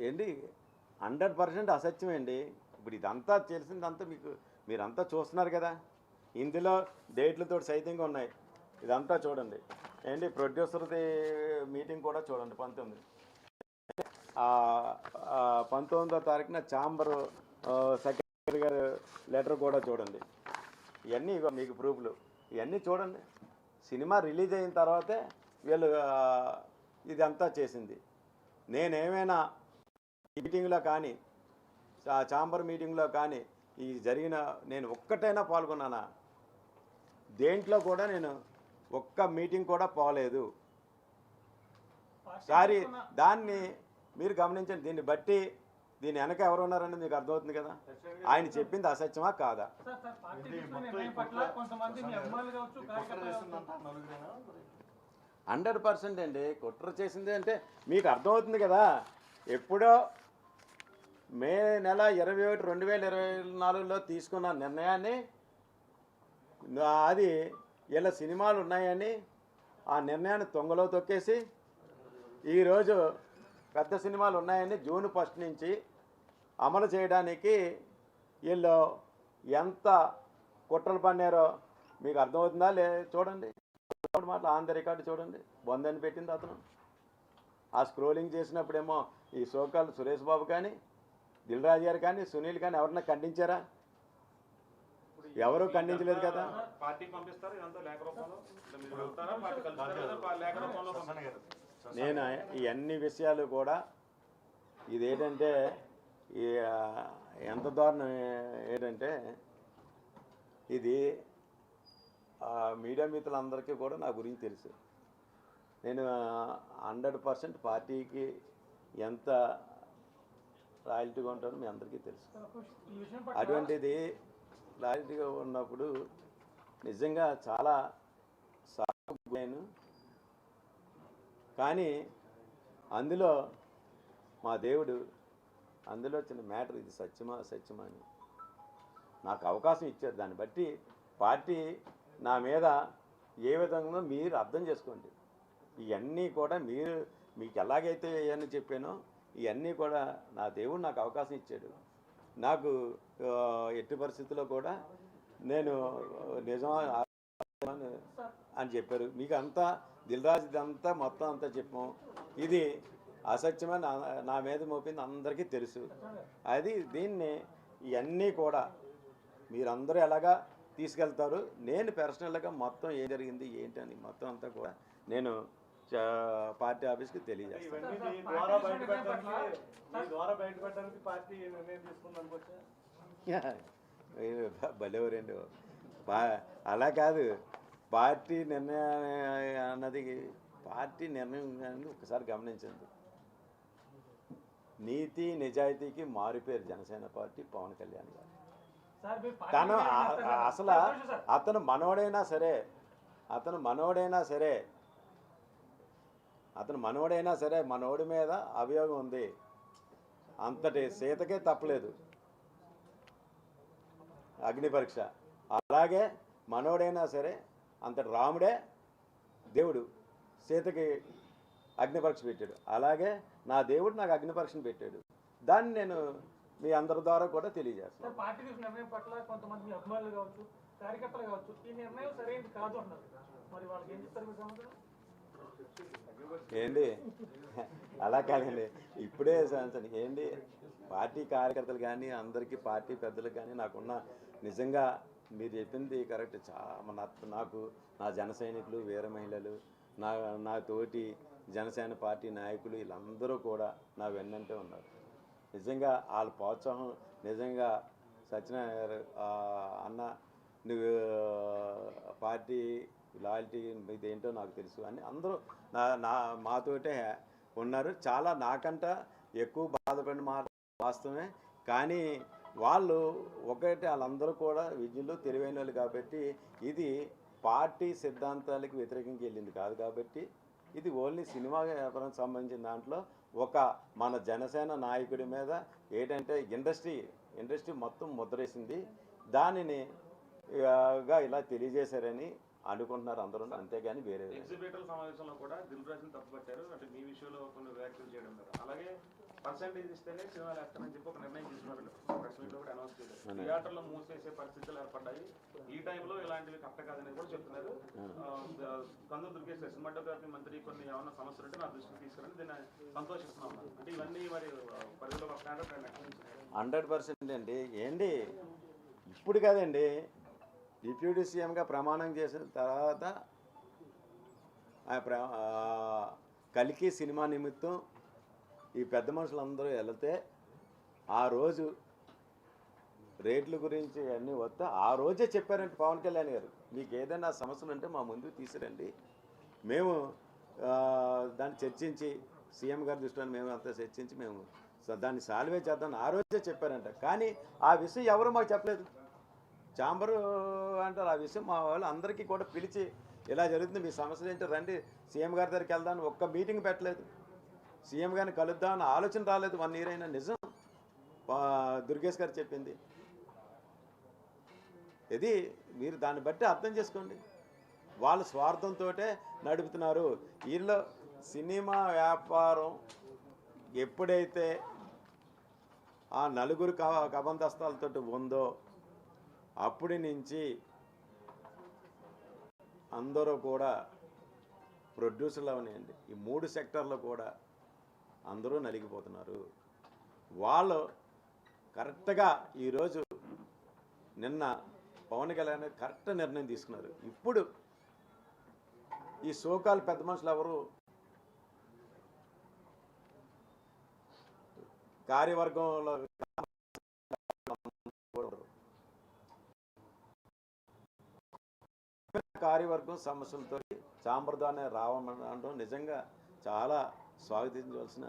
ఏంటి 100% అసత్యమండి. ఇప్పుడు ఇదంతా తెలిసిందంతా మీరంతా చూస్తున్నారు కదా. ఇందులో డేట్లతో సైతంగా ఉన్నాయి. ఇదంతా చూడండి. ఏంటి ప్రొడ్యూసర్ది మీటింగ్ కూడా చూడండి 19. 19వ తారీఖున ఛాంబరు సెక్రటరీ గారు లెటర్ కూడా చూడండి. ఇవన్నీ మీకు ప్రూఫ్లు ఇవన్నీ చూడండి. సినిమా రిలీజ్ అయిన తర్వాతే వీళ్ళు ఇదంతా చేసింది. నేనేమైనా మీటింగ్లో కానీ ఛాంబర్ మీటింగ్లో కానీ ఈ జరిగిన నేను ఒక్కటైనా పాల్గొన్నానా? దేంట్లో కూడా నేను ఒక్క మీటింగ్ కూడా పోలేదు. సారీ, దాన్ని మీరు గమనించండి. దీన్ని బట్టి దీని వెనక ఎవరు ఉన్నారని మీకు అర్థమవుతుంది కదా. ఆయన చెప్పింది అసత్యమా కాదా? 100% అండి. కుట్ర చేసింది అంటే మీకు అర్థమవుతుంది కదా. ఎప్పుడో మే నెల 21, 2024లో తీసుకున్న నిర్ణయాన్ని అది ఇలా సినిమాలు ఉన్నాయని ఆ నిర్ణయాన్ని తొంగలో తొక్కేసి ఈరోజు పెద్ద సినిమాలు ఉన్నాయని జూన్ 1 నుంచి అమలు చేయడానికి వీళ్ళు ఎంత కుట్రలు పన్నారో మీకు అర్థమవుతుందా? చూడండి మాటలు ఆన్ ద రికార్డు చూడండి. బొందని పెట్టింది అతను. ఆ స్క్రోలింగ్ చేసినప్పుడేమో ఈ సోకాల్ సురేష్ బాబు కానీ, దిల్ రాజు గారు కానీ, సునీల్ కానీ ఎవరన్నా ఖండించారా? ఎవరు ఖండించలేదు కదా. నేను ఈ అన్ని విషయాలు కూడా ఇదేంటంటే ఎంత దారుణం ఏంటంటే ఇది మీడియా మిత్రులందరికీ కూడా నా గురించి తెలుసు. నేను 100% పార్టీకి ఎంత లాయల్టీగా ఉంటానో మీ అందరికీ తెలుసు. అటువంటిది లాయల్టీగా ఉన్నప్పుడు నిజంగా చాలా సాగు. కానీ అందులో మా దేవుడు అందులో చిన్న మ్యాటర్, ఇది సత్యమా అసత్యమా అని నాకు అవకాశం ఇచ్చారు. దాన్ని బట్టి పార్టీ నా మీద ఏ విధంగా మీరు అర్థం చేసుకోండి. ఇవన్నీ కూడా మీకు ఎలాగైతే ఏమని చెప్పానో ఇవన్నీ కూడా నా దేవుడు నాకు అవకాశం ఇచ్చాడు. నాకు ఎట్టి పరిస్థితుల్లో కూడా నేను నిజమా అని చెప్పారు. మీకు అంతా దిల్రాజు ఇదంతా మొత్తం అంతా చెప్పాం. ఇది అసత్యమని నా మీద మోపింది అందరికీ తెలుసు. దీన్ని ఇవన్నీ కూడా మీరందరూ ఎలాగా తీసుకెళ్తారు. నేను పర్సనల్గా మొత్తం ఏం జరిగింది ఏంటి అని మొత్తం అంతా కూడా నేను పార్టీ ఆఫీస్కి తెలియజేస్తాను. భలేవరండి. అలా కాదు, పార్టీ నిర్ణయం అన్నది పార్టీ నిర్ణయం అనేది ఒకసారి గమనించండి. నీతి నిజాయితీకి మారిపోయారు జనసేన పార్టీ పవన్ కళ్యాణ్ గారు. తను అసలు అతను మనోడైనా సరే మనోడి మీద అభియోగం ఉంది. అంతటి సీతకే తప్పలేదు అగ్ని పరీక్ష. అలాగే మనోడైనా సరే అంతటి రాముడే దేవుడు సీతకి అగ్ని పరీక్ష పెట్టాడు. అలాగే నా దేవుడు నాకు అగ్ని పరీక్షను పెట్టాడు. దాన్ని నేను మీ అందరి ద్వారా కూడా తెలియజేస్తాను. పార్టీ నిర్ణయం పట్ల కొంతమంది అభిమానులు కావచ్చు, కార్యకర్తలు కావచ్చు, ఈ నిర్ణయం సరైనది కాదు అన్నారు. మరి వాళ్ళకి ఏం చెప్తారు మీ సమాధానం? ఏంటి అలా కాదండి, ఇప్పుడే ఏంటి పార్టీ కార్యకర్తలు కానీ అందరికీ పార్టీ పెద్దలకు కానీ నాకున్న నిజంగా మీరు చెప్పింది కరెక్ట్. నాకు నా జన సైనికులు, వీర మహిళలు, నా తోటి జనసేన పార్టీ నాయకులు వీళ్ళందరూ కూడా నా వెన్నంటే ఉన్నారు. నిజంగా వాళ్ళ ప్రోత్సాహం నిజంగా సత్యనారాయణ అన్న నువ్వు పార్టీ లాయల్టీ ఇదేంటో నాకు తెలుసు అని అందరూ మాతోటే ఉన్నారు. చాలా నాకంట ఎక్కువ బాధపడిన మాట వాస్తవమే. కానీ వాళ్ళు వాళ్ళందరూ కూడా విద్యులు తెలివైన వాళ్ళు కాబట్టి ఇది పార్టీ సిద్ధాంతాలకు వ్యతిరేకంగా వెళ్ళింది కాదు. కాబట్టి ఇది ఓన్లీ సినిమా వ్యాపారం సంబంధించిన దాంట్లో మన జనసేన నాయకుడి మీద ఏంటంటే ఇండస్ట్రీ మొత్తం ముద్రేసింది. దానిని ఇలా తెలియజేశారని అనుకుంటున్నారు అందరూ, అంతేగాని వేరే. ఎగ్జిబిటర్ సమావేశంలో కూడా దిల్ రాజుని తప్పుపట్టారు. అంటే మీ విషయంలో కొన్ని వ్యాఖ్యలు చేయడం. అలాగే పర్సెంటేజ్ ఇస్తేనే సినిమాలు వేస్తానని చెప్పి ఒక నిర్ణయం తీసుకున్నారు. ప్రెస్ మీట్లో కూడా అనౌన్స్ చేశారు. థియేటర్లో మూసేసే పరిస్థితులు ఏర్పడ్డాయి. ఈ టైంలో ఇలాంటివి కరెక్ట్ కాదని కూడా చెప్తున్నారు. కందులు దుర్గేష్ సినిమాటోగ్రఫీ మంత్రి కొన్ని ఏమైనా సమస్యలు ఉంటే నా దృష్టికి తీసుకురండి, దీన్ని సంతోషిస్తున్నాం. అంటే ఇవన్నీ మరి పరిధిలో వస్తాయంటే 100% అండి. ఏంటి ఇప్పుడు కదండి, డిప్యూటీ సీఎంగా ప్రమాణం చేసిన తర్వాత కలికి సినిమా నిమిత్తం ఈ పెద్ద మనుషులందరూ వెళితే ఆ రోజు రేట్ల గురించి అన్నీ వస్తే ఆ రోజే చెప్పారంటే పవన్ కళ్యాణ్ గారు, మీకు ఏదైనా సమస్యలు ఉంటే మా ముందుకు తీసుకురండి, మేము దాన్ని చర్చించి సీఎం గారి దృష్టిలో మేము అంతా చర్చించి మేము దాన్ని సాల్వే చేద్దామని ఆ రోజే చెప్పారంట. కానీ ఆ విషయం ఎవరు మాకు చెప్పలేదు. ఛాంబరు అంటారు ఆ విషయం మా వాళ్ళు అందరికీ కూడా పిలిచి ఇలా జరుగుతుంది, మీ సమస్యలు ఏంటో రండి సీఎం గారి దగ్గరికి వెళ్దామని ఒక్క మీటింగ్ పెట్టలేదు. సీఎం గారిని కలుద్దామని ఆలోచన రాలేదు. 1 year అయినా. నిజం దుర్గేష్ గారు చెప్పింది ఇది. మీరు దాన్ని బట్టి అర్థం చేసుకోండి. వాళ్ళ స్వార్థంతో నడుపుతున్నారు. వీళ్ళు సినిమా వ్యాపారం ఎప్పుడైతే ఆ నలుగురు కబందస్తాలతో ఉందో అప్పటి నుంచి అందరూ కూడా ప్రొడ్యూసర్లు అవనండి, ఈ 3 సెక్టర్లో కూడా అందరూ నలిగిపోతున్నారు. వాళ్ళు కరెక్ట్గా ఈరోజు నిన్న పవన్ కళ్యాణ్ కరెక్ట్ నిర్ణయం తీసుకున్నారు. ఇప్పుడు ఈ సోకాల్ పెద్ద మనుషులు ఎవరు కార్యవర్గంలో కార్యవర్గం సమస్యలతో చాంబర్దానే రావడం నిజంగా చాలా స్వాగతించవలసిన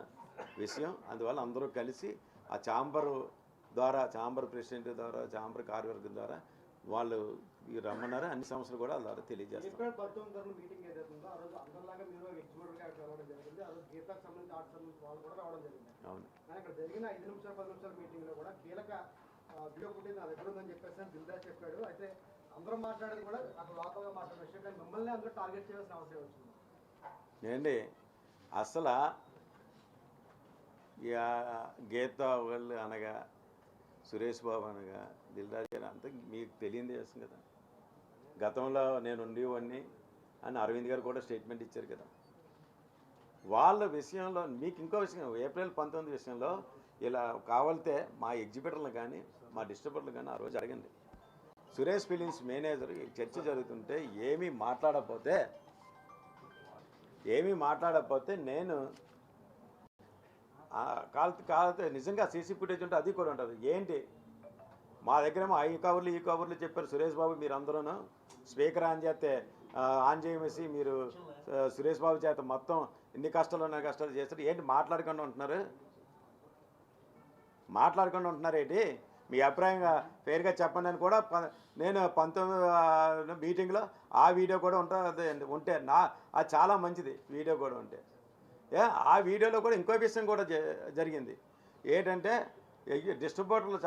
విషయం. అందువల్ల అందరూ కలిసి ఆ ఛాంబర్ ద్వారా, ఛాంబర్ ప్రెసిడెంట్ ద్వారా, ఛాంబర్ కార్యవర్గం ద్వారా వాళ్ళు రమ్మన్నారు. అన్ని సమస్యలు కూడా వాళ్ళ ద్వారా తెలియజేస్తారు. అవును. జరిగిన 5 నిమిషాల 10 నిమిషాల మీటింగ్ లో కూడా కీలక వీడియో ఫుటేజ్ నా దగ్గర ఉందని చెప్పేసి దిల్దా చెప్పాడు. అయితే అందరూ మాట్లాడేది కూడా అక్కడ లోపలగా మాట్లాడే విషయం, కానీ మిమ్మల్ని అందరూ టార్గెట్ చేయాల్సిన అవసరం వచ్చింది. ఏంటి అసలు గీత వాళ్ళు అనగా, సురేష్ బాబు అనగా, దిల్రాజు గారు అంతా మీకు తెలియదు చేస్తాం కదా. గతంలో నేను ఉండేవాడిని అని అరవింద్ గారు కూడా స్టేట్మెంట్ ఇచ్చారు కదా. వాళ్ళ విషయంలో మీకు ఇంకో విషయం, ఏప్రిల్ 19 విషయంలో ఇలా కావాలితే మా ఎగ్జిబిటర్లు కానీ మా డిస్ట్రిబ్యూటర్లు కానీ ఆ రోజు అడగండి. సురేష్ ఫిలిమ్స్ మేనేజర్ చర్చ జరుగుతుంటే ఏమీ మాట్లాడకపోతే నేను కాలితే నిజంగా సీసీ ఫుటేజ్ ఉంటే అది కూడా ఉంటుంది. ఏంటి మా దగ్గరేమో ఈ కవర్లు చెప్పారు. సురేష్ బాబు మీరు అందరూ స్పీకర్ ఆన్ చేయమేసి మీరు సురేష్ బాబు చేత మొత్తం ఎన్ని కష్టాలు చేస్తారు. ఏంటి మాట్లాడకుండా ఉంటున్నారు ఏంటి? మీ అభిప్రాయంగా ఫేర్గా చెప్పండి అని కూడా నేను 19 మీటింగ్లో ఆ వీడియో కూడా ఉంటే అది చాలా మంచిది. వీడియో కూడా ఉంటే ఆ వీడియోలో కూడా ఇంకో విషయం కూడా జరిగింది. ఏంటంటే డిస్ట్రిబ్యూటర్లు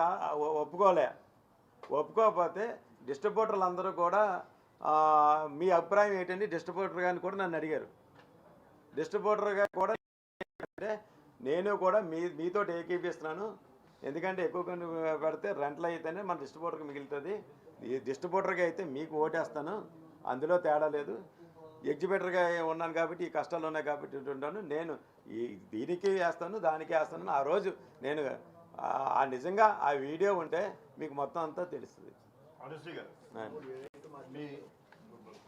ఒప్పుకోకపోతే డిస్ట్రిబ్యూటర్లు అందరూ కూడా మీ అభిప్రాయం ఏంటండి డిస్ట్రిబ్యూటర్ గారిని కూడా నన్ను అడిగారు. డిస్ట్రిబ్యూటర్ గారు కూడా అంటే నేను కూడా మీతో ఏకీపిస్తున్నాను, ఎందుకంటే ఎక్కువ పెడితే రెంట్లు అయితేనే మన డిస్ట్రిబ్యూటర్కి మిగులుతుంది. ఈ డిస్ట్రిబ్యూటర్గా అయితే మీకు ఓటేస్తాను, అందులో తేడా లేదు. ఎగ్జిబిటర్గా ఉన్నాను కాబట్టి ఈ కష్టాలు ఉన్నాయి కాబట్టి ఉంటాను, నేను దీనికి వేస్తాను దానికి వేస్తాను. ఆ రోజు నేను నిజంగా ఆ వీడియో ఉంటే మీకు మొత్తం అంతా తెలుస్తుంది.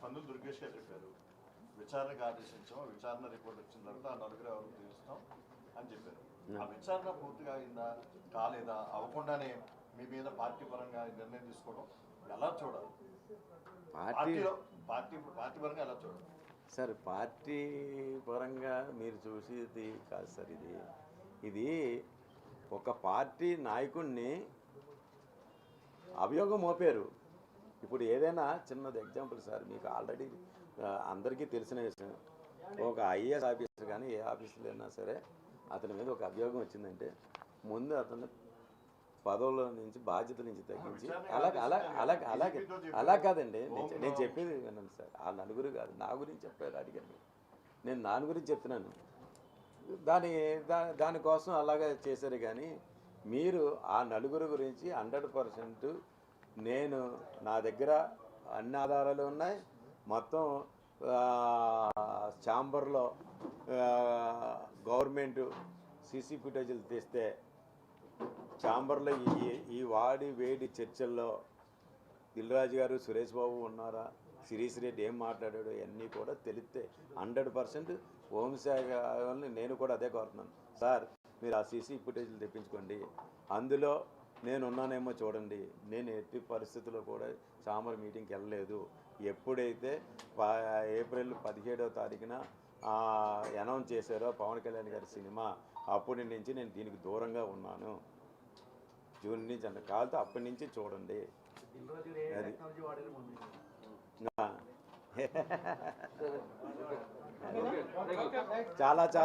కందులు దుర్గేష్ గారు చెప్పారు, విచారణకు ఆదేశించాము, విచారణ రిపోర్ట్ వచ్చిన తర్వాత ఆ నలుగురు ఎవరు తీరుస్తాం అని చెప్పారు. ఆ విచారణ పూర్తిగా అయిందా కాలేదా, అవ్వకుండానే మీ మీద పార్టీ పరంగా నిర్ణయం తీసుకోవడం ఎలా చూడాలి? పార్టీ పరంగా ఎలా చూడాలి సార్? పార్టీ పరంగా మీరు చూసేది కాదు సార్. ఇది ఒక పార్టీ నాయకుడిని అభియోగం మోపారు. ఇప్పుడు ఏదైనా చిన్నది ఎగ్జాంపుల్ సార్, మీకు ఆల్రెడీ అందరికీ తెలిసిన విషయం, ఒక ఐఏఎస్ ఆఫీసర్ కానీ ఏ ఆఫీసర్లు అయినా సరే అతని మీద ఒక అభియోగం వచ్చిందంటే ముందు అతను పదవుల నుంచి బాధ్యతల నుంచి తగ్గించి అలా కాదండి. నేను చెప్పేది వినండి సార్. ఆ నలుగురు కాదు, నా గురించి చెప్పారు అడిగారు. నేను నా గురించి చెప్తున్నాను. దానికోసం అలాగే చేశారు. కానీ మీరు ఆ నలుగురు గురించి 100% నేను నా దగ్గర అన్ని ఆధారాలు ఉన్నాయి. మొత్తం ఛాంబర్లో గవర్నమెంట్ సీసీ ఫుటేజీలు తీస్తే ఛాంబర్లో ఈ వాడి వేడి చర్చల్లో దిల్రాజు గారు, సురేష్ బాబు ఉన్నారా, శిరీష్ రెడ్డి ఏం మాట్లాడాడు, ఇవన్నీ కూడా తెలిస్తే 100% హోంశాఖ వాళ్ళని నేను కూడా అదే కోరుతున్నాను. సార్ మీరు ఆ సీసీ ఫుటేజీలు తెప్పించుకోండి, అందులో నేను ఉన్నానేమో చూడండి. నేను ఎట్టి పరిస్థితుల్లో కూడా ఛాంబర్ మీటింగ్కి వెళ్ళలేదు. ఎప్పుడైతే ఏప్రిల్ 17వ తారీఖున అనౌన్స్ చేశారో పవన్ కళ్యాణ్ గారి సినిమా, అప్పటి నుంచి నేను దీనికి దూరంగా ఉన్నాను. జూన్ నుంచి అంటే కాదు, అప్పటి నుంచి చూడండి. అది చాలా